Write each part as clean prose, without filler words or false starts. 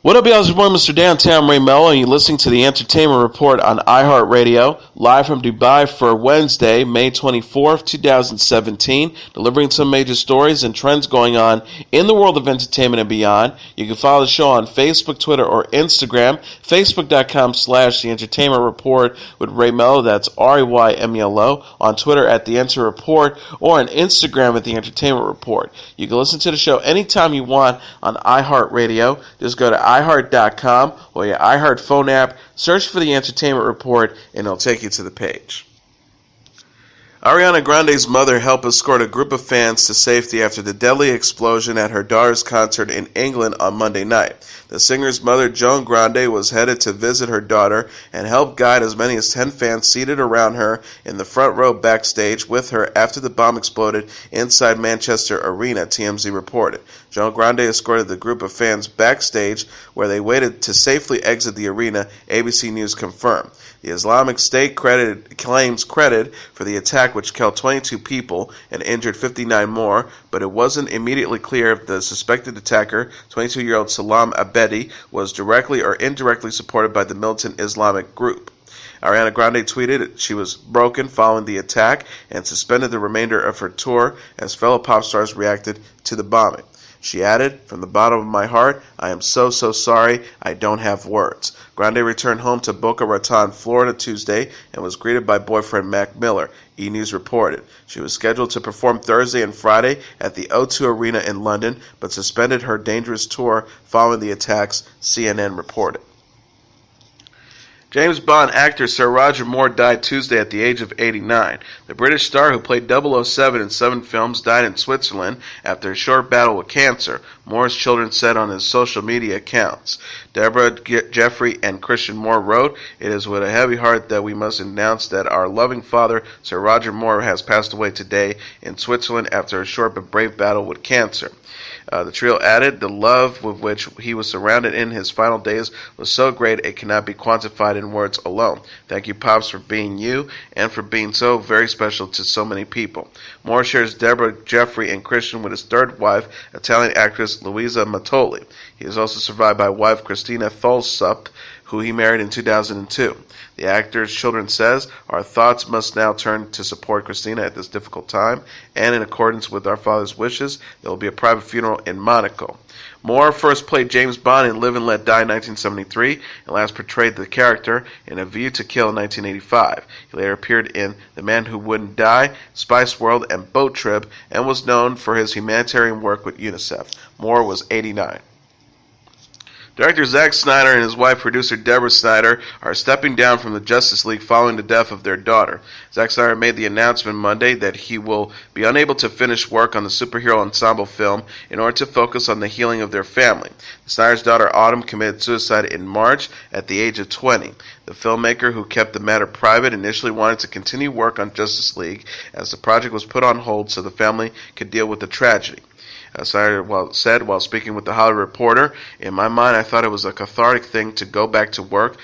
What up, y'all? It's your boy, Mr. Downtown Ray Melo, and you're listening to the Entertainment Report on iHeartRadio, live from Dubai for Wednesday, May 24th, 2017, delivering some major stories and trends going on in the world of entertainment and beyond. You can follow the show on Facebook, Twitter, or Instagram, facebook.com/The Entertainment Report with Ray Melo, that's RAYMELO, on Twitter at The Enter Report, or on Instagram at The Entertainment Report. You can listen to the show anytime you want on iHeartRadio. Just go to iHeart.com or your iHeart phone app, search for the Entertainment Report, and it'll take you to the page. Ariana Grande's mother helped escort a group of fans to safety after the deadly explosion at her daughter's concert in England on Monday night. The singer's mother, Joan Grande, was headed to visit her daughter and helped guide as many as 10 fans seated around her in the front row backstage with her after the bomb exploded inside Manchester Arena, TMZ reported. Joan Grande escorted the group of fans backstage where they waited to safely exit the arena, ABC News confirmed. The Islamic State claims credit for the attack, which killed 22 people and injured 59 more, but it wasn't immediately clear if the suspected attacker, 22-year-old Salam Abedi, was directly or indirectly supported by the militant Islamic group. Ariana Grande tweeted she was broken following the attack and suspended the remainder of her tour as fellow pop stars reacted to the bombing. She added, "From the bottom of my heart, I am so sorry. I don't have words." Grande returned home to Boca Raton, Florida Tuesday and was greeted by boyfriend Mac Miller, E! News reported. She was scheduled to perform Thursday and Friday at the O2 Arena in London, but suspended her dangerous tour following the attacks, CNN reported. James Bond actor Sir Roger Moore died Tuesday at the age of 89. The British star, who played 007 in 7 films, died in Switzerland after a short battle with cancer, Moore's children said on his social media accounts. Deborah Jeffrey and Christian Moore wrote, "It is with a heavy heart that we must announce that our loving father, Sir Roger Moore, has passed away today in Switzerland after a short but brave battle with cancer." The trio added, "The love with which he was surrounded in his final days was so great it cannot be quantified in words alone. Thank you, Pops, for being you and for being so very special to so many people." Moore shares Deborah, Jeffrey, and Christian with his third wife, Italian actress Luisa Mattoli. He is also survived by wife Christina Tholsup, who he married in 2002. The actor's children says, "Our thoughts must now turn to support Christina at this difficult time, and in accordance with our father's wishes, there will be a private funeral in Monaco." Moore first played James Bond in Live and Let Die in 1973, and last portrayed the character in A View to Kill in 1985. He later appeared in The Man Who Wouldn't Die, Spice World, and Boat Trip, and was known for his humanitarian work with UNICEF. Moore was 89. Director Zack Snyder and his wife, producer Deborah Snyder, are stepping down from the Justice League following the death of their daughter. Zack Snyder made the announcement Monday that he will be unable to finish work on the superhero ensemble film in order to focus on the healing of their family. Snyder's daughter Autumn committed suicide in March at the age of 20. The filmmaker, who kept the matter private, initially wanted to continue work on Justice League as the project was put on hold so the family could deal with the tragedy. Snyder said while speaking with The Hollywood Reporter, "In my mind, I thought it was a cathartic thing to go back to work,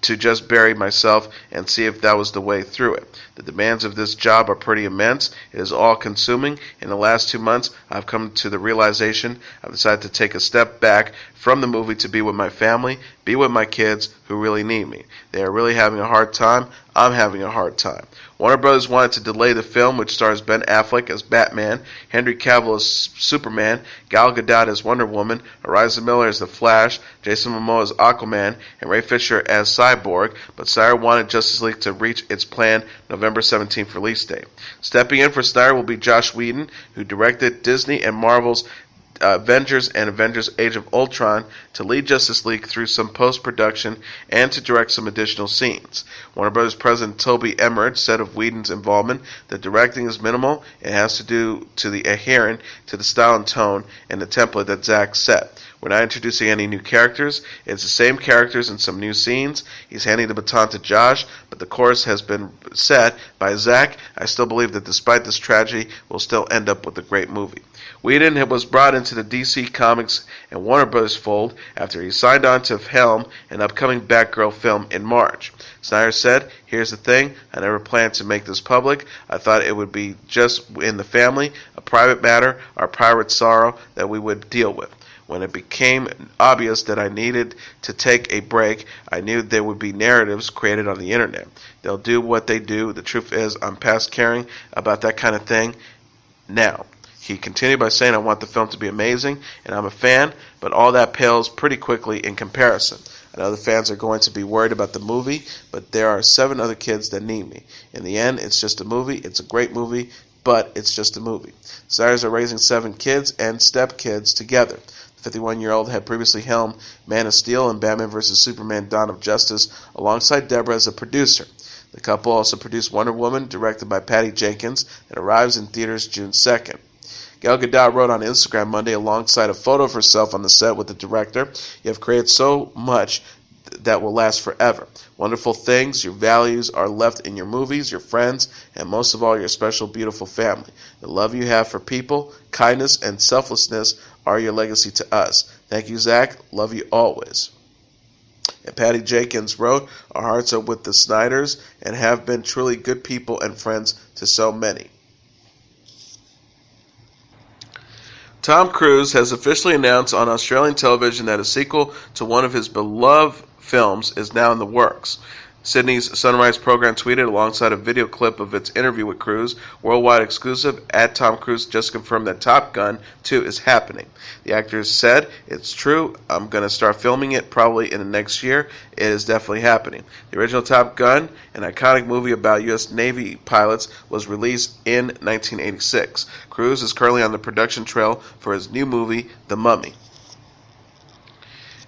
to just bury myself and see if that was the way through it. The demands of this job are pretty immense. It is all-consuming. In the last 2 months, I've come to the realization I've decided to take a step back from the movie to be with my family, be with my kids who really need me. They are really having a hard time. I'm having a hard time." Warner Bros. Wanted to delay the film, which stars Ben Affleck as Batman, Henry Cavill as Superman, Gal Gadot as Wonder Woman, Eliza Miller as The Flash, Jason Momoa as Aquaman, and Ray Fisher as Cyborg, but Snyder wanted Justice League to reach its planned November 17th release date. Stepping in for Snyder will be Joss Whedon, who directed Disney and Marvel's Avengers and Avengers Age of Ultron, to lead Justice League through some post-production and to direct some additional scenes. Warner Bros. President Toby Emmerich said of Whedon's involvement that directing is minimal. It has to do to the adherent to the style and tone and the template that Zack set. We're not introducing any new characters. It's the same characters and some new scenes. He's handing the baton to Josh, but the course has been set by Zack. I still believe that despite this tragedy, we'll still end up with a great movie. Whedon was brought into the DC Comics and Warner Bros. Fold after he signed on to helm an upcoming Batgirl film in March. Snyder said, "Here's the thing, I never planned to make this public. I thought it would be just in the family, a private matter, our private sorrow that we would deal with. When it became obvious that I needed to take a break, I knew there would be narratives created on the internet. They'll do what they do. The truth is, I'm past caring about that kind of thing now. He continued by saying, I want the film to be amazing, and I'm a fan, but all that pales pretty quickly in comparison. I know the fans are going to be worried about the movie, but there are 7 other kids that need me. In the end, it's just a movie. It's a great movie, but it's just a movie. The Snyders are raising 7 kids and stepkids together. The 51-year-old had previously helmed Man of Steel and Batman vs. Superman Dawn of Justice alongside Deborah as a producer. The couple also produced Wonder Woman, directed by Patty Jenkins, that arrives in theaters June 2nd. Gal Gadot wrote on Instagram Monday alongside a photo of herself on the set with the director, "You have created so much that will last forever. Wonderful things, your values are left in your movies, your friends, and most of all, your special, beautiful family. The love you have for people, kindness, and selflessness are your legacy to us. Thank you, Zach. Love you always." And Patty Jenkins wrote, "Our hearts are with the Snyders and have been truly good people and friends to so many." Tom Cruise has officially announced on Australian television that a sequel to one of his beloved films is now in the works. Sydney's Sunrise program tweeted alongside a video clip of its interview with Cruise, worldwide exclusive, at Tom Cruise just confirmed that Top Gun 2 is happening. The actor said, "It's true, I'm going to start filming it probably in the next year. It is definitely happening." The original Top Gun, an iconic movie about U.S. Navy pilots, was released in 1986. Cruise is currently on the production trail for his new movie, The Mummy.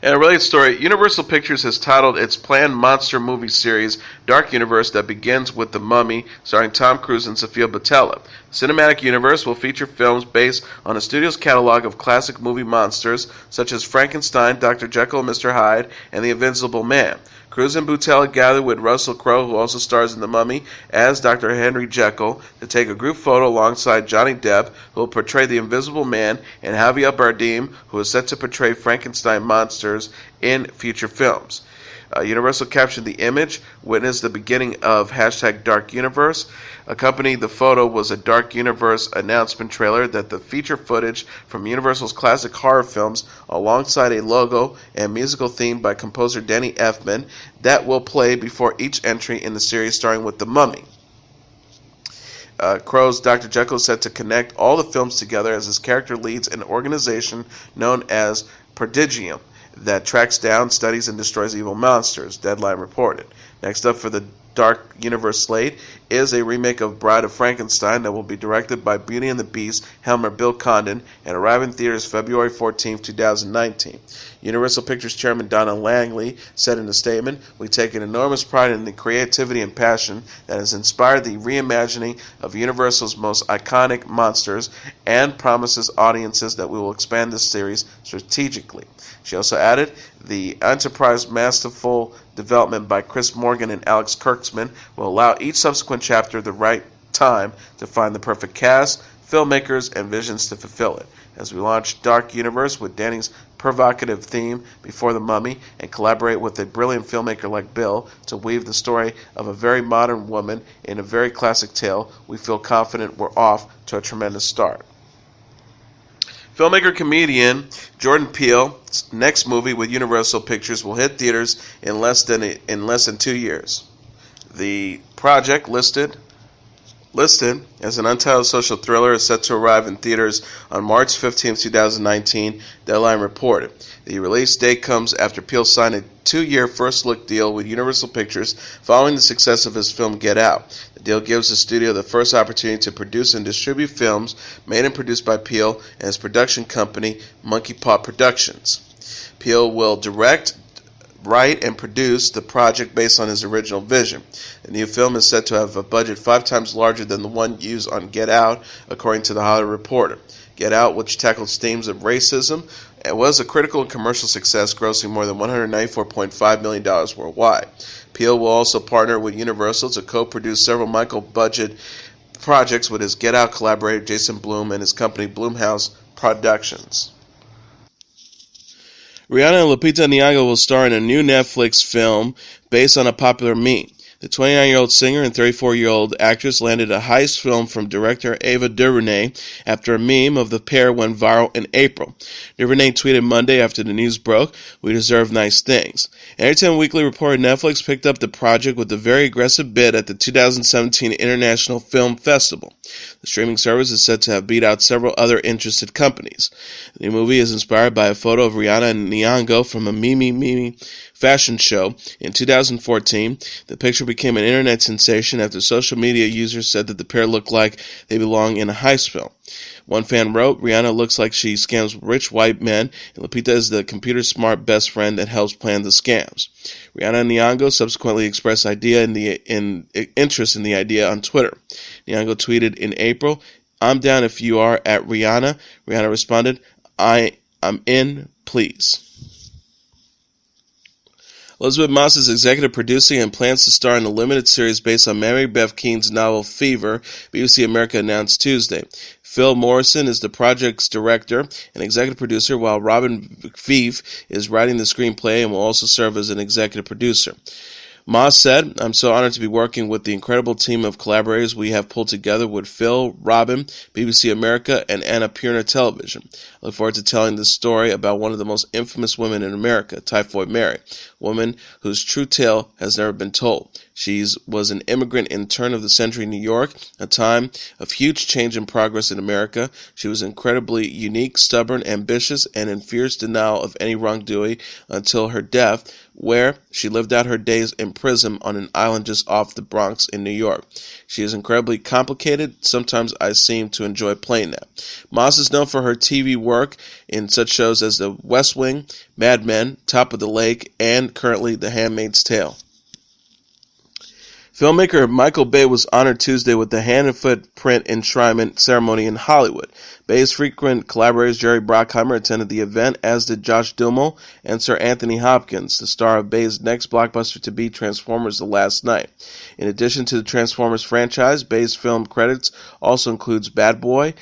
In a related story, Universal Pictures has titled its planned monster movie series Dark Universe that begins with The Mummy, starring Tom Cruise and Sofia Boutella. The cinematic universe will feature films based on the studio's catalog of classic movie monsters such as Frankenstein, Dr. Jekyll and Mr. Hyde, and The Invisible Man. Cruise and Boutella gather with Russell Crowe, who also stars in The Mummy, as Dr. Henry Jekyll, to take a group photo alongside Johnny Depp, who will portray the Invisible Man, and Javier Bardem, who is set to portray Frankenstein monsters in future films. Universal captioned the image, "Witness the beginning of #DarkUniverse." Accompanying the photo was a Dark Universe announcement trailer that the feature footage from Universal's classic horror films alongside a logo and musical theme by composer Danny Elfman that will play before each entry in the series starting with The Mummy. Crowe's Dr. Jekyll is set to connect all the films together as his character leads an organization known as Prodigium that tracks down, studies, and destroys evil monsters, Deadline reported. Next up for the Dark Universe slate is a remake of Bride of Frankenstein that will be directed by Beauty and the Beast helmer Bill Condon and arrive in theaters February 14, 2019. Universal Pictures Chairman Donna Langley said in a statement, "We take an enormous pride in the creativity and passion that has inspired the reimagining of Universal's most iconic monsters and promises audiences that we will expand this series strategically." She also added, "The enterprise masterful development by Chris Morgan and Alex Kurtzman will allow each subsequent chapter the right time to find the perfect cast, filmmakers, and visions to fulfill it. As we launch Dark Universe with Danny's provocative theme before The Mummy and collaborate with a brilliant filmmaker like Bill to weave the story of a very modern woman in a very classic tale, we feel confident we're off to a tremendous start." Filmmaker-comedian Jordan Peele's next movie with Universal Pictures will hit theaters in less than 2 years. The project, listed as an untitled social thriller, is set to arrive in theaters on March 15, 2019, Deadline reported. The release date comes after Peele signed a 2-year first-look deal with Universal Pictures following the success of his film Get Out. The deal gives the studio the first opportunity to produce and distribute films made and produced by Peele and his production company, Monkey Paw Productions. Peele will direct, write, and produce the project based on his original vision. The new film is said to have a budget 5 times larger than the one used on Get Out, according to The Hollywood Reporter. Get Out, which tackles themes of racism, and was a critical and commercial success, grossing more than $194.5 million worldwide. Peele will also partner with Universal to co-produce several Michael-budget projects with his Get Out collaborator Jason Blum and his company Blumhouse Productions. Rihanna and Lupita Nyong'o will star in a new Netflix film based on a popular meme. The 29-year-old singer and 34-year-old actress landed a heist film from director Ava DuVernay after a meme of the pair went viral in April. DuVernay tweeted Monday after the news broke, "We deserve nice things." Entertainment Weekly reported Netflix picked up the project with a very aggressive bid at the 2017 International Film Festival. The streaming service is said to have beat out several other interested companies. The movie is inspired by a photo of Rihanna and Nyong'o from a Mimi fashion show in 2014. The picture became an internet sensation after social media users said that the pair looked like they belong in a heist film. One fan wrote, "Rihanna looks like she scams rich white men, and Lupita is the computer-smart best friend that helps plan the scams." Rihanna and Nyong'o subsequently expressed interest in the idea on Twitter. Nyong'o tweeted in April, "I'm down if you are at Rihanna." Rihanna responded, I'm in, please." Elisabeth Moss is executive producing and plans to star in a limited series based on Mary Beth Keane's novel Fever, BBC America announced Tuesday. Phil Morrison is the project's director and executive producer, while Robin Veef is writing the screenplay and will also serve as an executive producer. Moss said, "I'm so honored to be working with the incredible team of collaborators we have pulled together with Phil, Robin, BBC America, and Annapurna Television. I look forward to telling this story about one of the most infamous women in America, Typhoid Mary, a woman whose true tale has never been told. She was an immigrant in turn of the century New York, a time of huge change and progress in America. She was incredibly unique, stubborn, ambitious, and in fierce denial of any wrongdoing until her death, where she lived out her days in prison on an island just off the Bronx in New York. She is incredibly complicated. Sometimes I seem to enjoy playing that." Moss is known for her TV work in such shows as The West Wing, Mad Men, Top of the Lake, and currently The Handmaid's Tale. Filmmaker Michael Bay was honored Tuesday with the Hand and Footprint enshrinement ceremony in Hollywood. Bay's frequent collaborators Jerry Bruckheimer attended the event, as did Josh Duhamel and Sir Anthony Hopkins, the star of Bay's next blockbuster-to-be, Transformers: The Last Knight. In addition to the Transformers franchise, Bay's film credits also includes Bad Boy,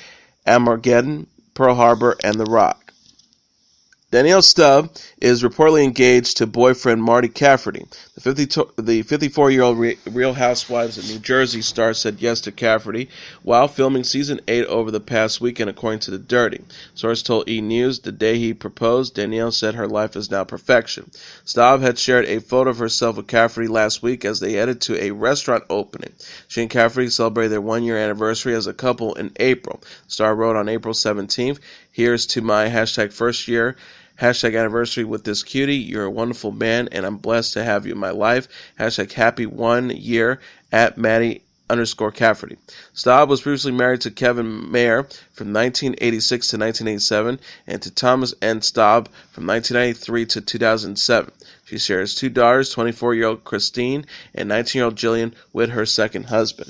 Armageddon, Pearl Harbor, and The Rock. Danielle Staub is reportedly engaged to boyfriend Marty Caffrey. The 54-year-old Real Housewives of New Jersey star said yes to Caffrey while filming Season 8 over the past weekend, according to The Dirty. Source told E! News the day he proposed, Danielle said her life is now perfection. Staub had shared a photo of herself with Caffrey last week as they headed to a restaurant opening. She and Caffrey celebrated their one-year anniversary as a couple in April. The star wrote on April 17th, "Here's to my #first year #anniversary with this cutie. You're a wonderful man, and I'm blessed to have you in my life. #happy 1 year at Maddie_Caffrey." Staub was previously married to Kevin Mayer from 1986 to 1987 and to Thomas N. Staub from 1993 to 2007. She shares two daughters, 24-year-old Christine and 19-year-old Jillian, with her second husband.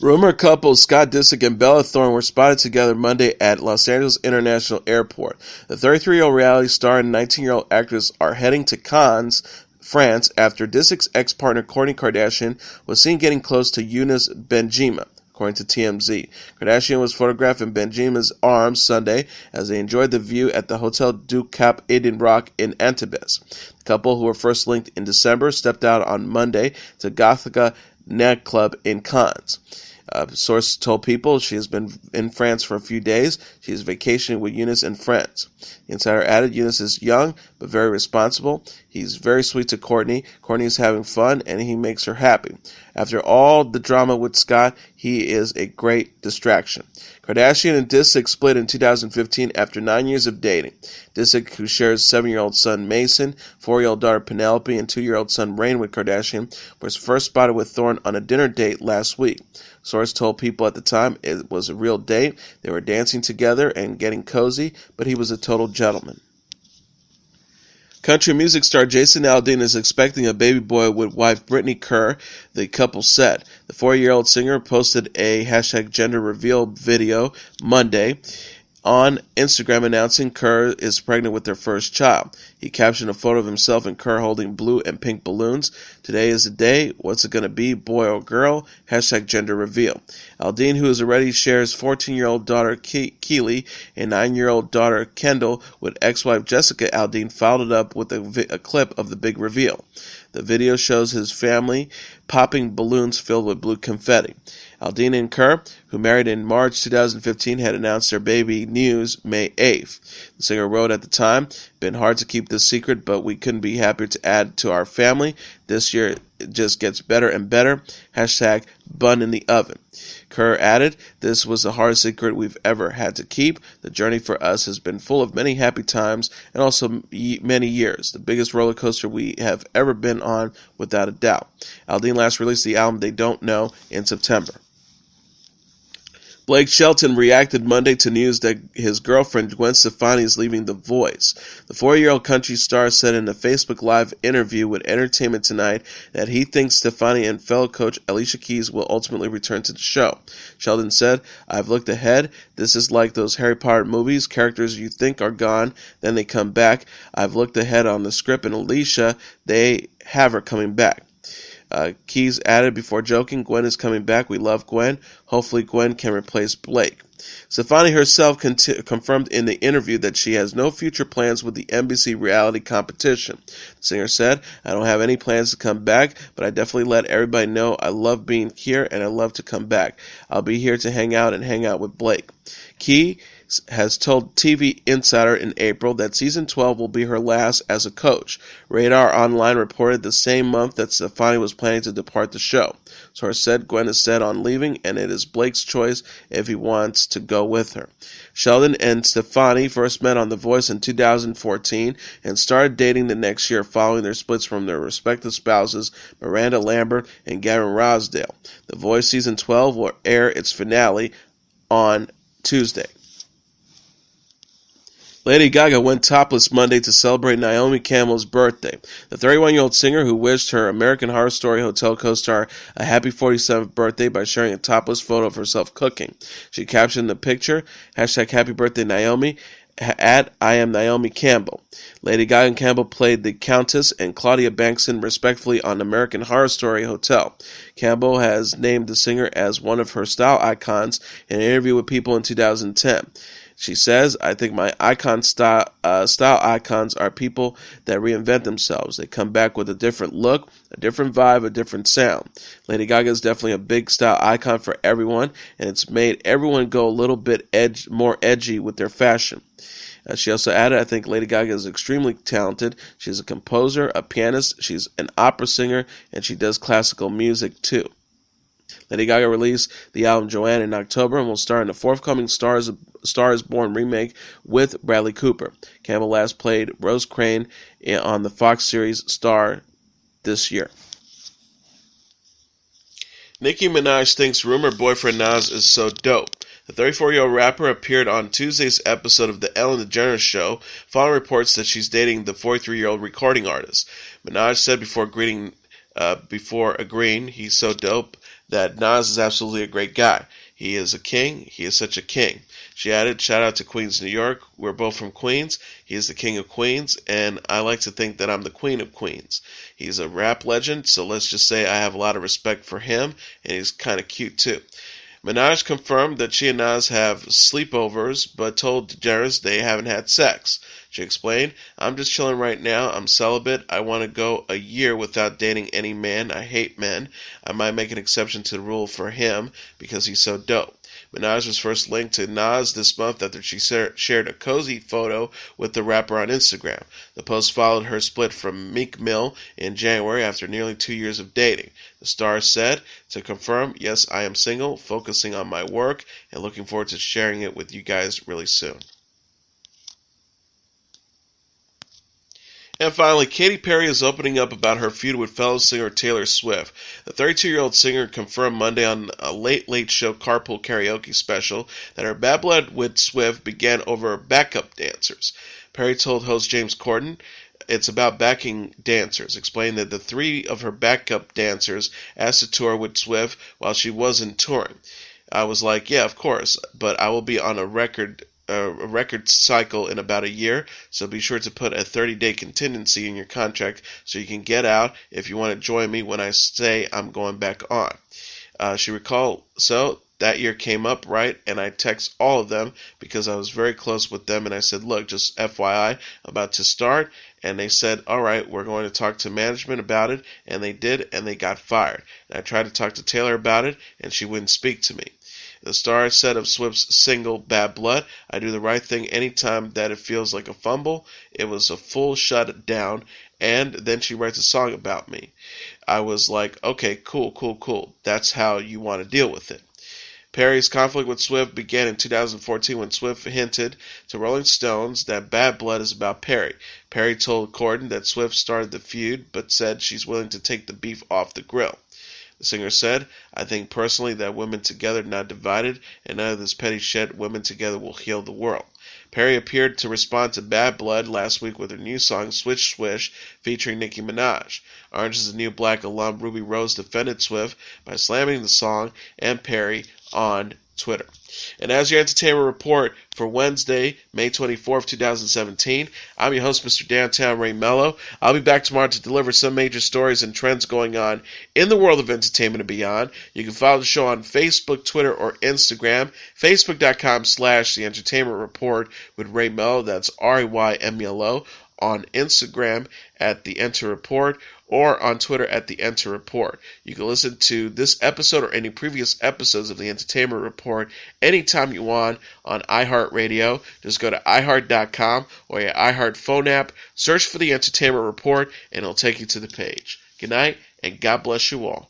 Rumored couples Scott Disick and Bella Thorne were spotted together Monday at Los Angeles International Airport. The 33-year-old reality star and 19-year-old actress are heading to Cannes, France, after Disick's ex-partner Kourtney Kardashian was seen getting close to Younes Benjima, according to TMZ. Kardashian was photographed in Benjima's arms Sunday as they enjoyed the view at the Hotel du Cap Edenbrock in Antibes. The couple, who were first linked in December, stepped out on Monday to Gothica nightclub in Cannes. Source told People she has been in France for a few days. She is vacationing with Younes and friends. The insider added, Younes is young but very responsible. He's very sweet to Kourtney. Kourtney is having fun and he makes her happy. After all the drama with Scott, he is a great distraction. Kardashian and Disick split in 2015 after 9 years of dating. Disick, who shares 7-year-old son Mason, 4-year-old daughter Penelope, and 2-year-old son Rain with Kardashian, was first spotted with Thorne on a dinner date last week. Source told People at the time it was a real date. They were dancing together and getting cozy, but he was a total gentleman. Country music star Jason Aldean is expecting a baby boy with wife Brittany Kerr, the couple said. The 4-year-old singer posted a #gender reveal video Monday on Instagram announcing Kerr is pregnant with their first child. He captioned a photo of himself and Kerr holding blue and pink balloons. "Today is the day. What's it going to be, boy or girl? #gender reveal." Aldean, who already shares 14-year-old daughter Keely and 9-year-old daughter Kendall with ex-wife Jessica Aldean, followed it up with a clip of the big reveal. The video shows his family popping balloons filled with blue confetti. Aldean and Kerr, who married in March 2015, had announced their baby news May 8th. The singer wrote at the time, "Been hard to keep this secret, but we couldn't be happier to add to our family. This year it just gets better and better. Hashtag bun in the oven." Kerr added, "This was the hardest secret we've ever had to keep. The journey for us has been full of many happy times and also many years. The biggest roller coaster we have ever been on, without a doubt." Aldean last released the album They Don't Know in September. Blake Shelton reacted Monday to news that his girlfriend Gwen Stefani is leaving The Voice. The 40-year-old country star said in a Facebook Live interview with Entertainment Tonight that he thinks Stefani and fellow coach Alicia Keys will ultimately return to the show. Shelton said, "I've looked ahead. This is like those Harry Potter movies. Characters you think are gone, then they come back. I've looked ahead on the script, and Alicia, they have her coming back." Keys added before joking, "Gwen is coming back. We love Gwen. Hopefully Gwen can replace Blake." Stefani herself confirmed in the interview that she has no future plans with the NBC reality competition. The singer said, "I don't have any plans to come back, but I definitely let everybody know I love being here and I love to come back. I'll be here to hang out with Blake." Keys has told TV Insider in April that season 12 will be her last as a coach. Radar Online reported the same month that Stefani was planning to depart the show. Source said Gwen is set on leaving, and it is Blake's choice if he wants to go with her. Sheldon and Stefani first met on The Voice in 2014 and started dating the next year following their splits from their respective spouses Miranda Lambert and Gavin Rossdale. The Voice season 12 will air its finale on Tuesday. Lady Gaga went topless Monday to celebrate Naomi Campbell's birthday. The 31-year-old singer, who wished her American Horror Story Hotel co-star a happy 47th birthday by sharing a topless photo of herself cooking. She captioned the picture, hashtag Happy Birthday Naomi, at I am Naomi Campbell. Lady Gaga and Campbell played the Countess and Claudia Bankson respectively on American Horror Story Hotel. Campbell has named the singer as one of her style icons in an interview with People in 2010. She says, "I think my style icons are people that reinvent themselves. They come back with a different look, a different vibe, a different sound." Lady Gaga is definitely a big style icon for everyone, and it's made everyone go a little bit more edgy with their fashion. She also added, "I think Lady Gaga is extremely talented. She's a composer, a pianist, she's an opera singer, and she does classical music too." Lady Gaga released the album Joanne in October and will star in the forthcoming Star is Born remake with Bradley Cooper. Campbell last played Rose Crane on the Fox series Star this year. Nicki Minaj thinks rumored boyfriend Nas is so dope. The 34-year-old rapper appeared on Tuesday's episode of The Ellen DeGeneres Show, following reports that she's dating the 43-year-old recording artist. Minaj said before agreeing he's so dope that Nas is absolutely a great guy. He is a king. He is such a king. She added, "Shout out to Queens, New York. We're both from Queens. He is the king of Queens, and I like to think that I'm the queen of Queens. He's a rap legend, so let's just say I have a lot of respect for him, and he's kind of cute too." Minaj confirmed that she and Nas have sleepovers, but told DeGeneres they haven't had sex. She explained, "I'm just chilling right now. I'm celibate. I want to go a year without dating any man. I hate men. I might make an exception to the rule for him because he's so dope." Minaj was first linked to Nas this month after she shared a cozy photo with the rapper on Instagram. The post followed her split from Meek Mill in January after nearly 2 years of dating. The star said, "To confirm, yes, I am single, focusing on my work, and looking forward to sharing it with you guys really soon." And finally, Katy Perry is opening up about her feud with fellow singer Taylor Swift. The 32-year-old singer confirmed Monday on a Late Late Show Carpool Karaoke special that her bad blood with Swift began over backup dancers. Perry told host James Corden, "It's about backing dancers," explaining that the 3 of her backup dancers asked to tour with Swift while she wasn't touring. "I was like, yeah, of course, but I will be on a record cycle in about a year, so be sure to put a 30-day contingency in your contract so you can get out if you want to join me when I say I'm going back on." She recalled, "So that year came up, right? And I text all of them because I was very close with them. And I said, look, just FYI, I'm about to start. And they said, all right, we're going to talk to management about it. And they did, and they got fired. And I tried to talk to Taylor about it, and she wouldn't speak to me. The Star said of Swift's single, Bad Blood, I do the right thing anytime that it feels like a fumble. It was a full shutdown, and then she writes a song about me. I was like, okay, cool. That's how you want to deal with it. Perry's conflict with Swift began in 2014 when Swift hinted to Rolling Stones that Bad Blood is about Perry. Perry told Corden that Swift started the feud, but said she's willing to take the beef off the grill. The singer said, I think personally that women together, not divided, and none of this petty shit, women together will heal the world. Perry appeared to respond to Bad Blood last week with her new song, Swish Swish, featuring Nicki Minaj. Orange is the New Black alum Ruby Rose defended Swift by slamming the song and Perry on Twitter. And as your entertainment report for Wednesday, May 24th, 2017, I'm your host, Mr. Downtown Ray Melo. I'll be back tomorrow to deliver some major stories and trends going on in the world of entertainment and beyond. You can follow the show on Facebook, Twitter, or Instagram. Facebook.com/The Entertainment Report with Ray Melo. That's RAYMELO. On Instagram at The Enter Report, or on Twitter at The Enter Report. You can listen to this episode or any previous episodes of The Entertainment Report anytime you want on iHeartRadio. Just go to iHeart.com or your iHeart phone app, search for The Entertainment Report, and it'll take you to the page. Good night, and God bless you all.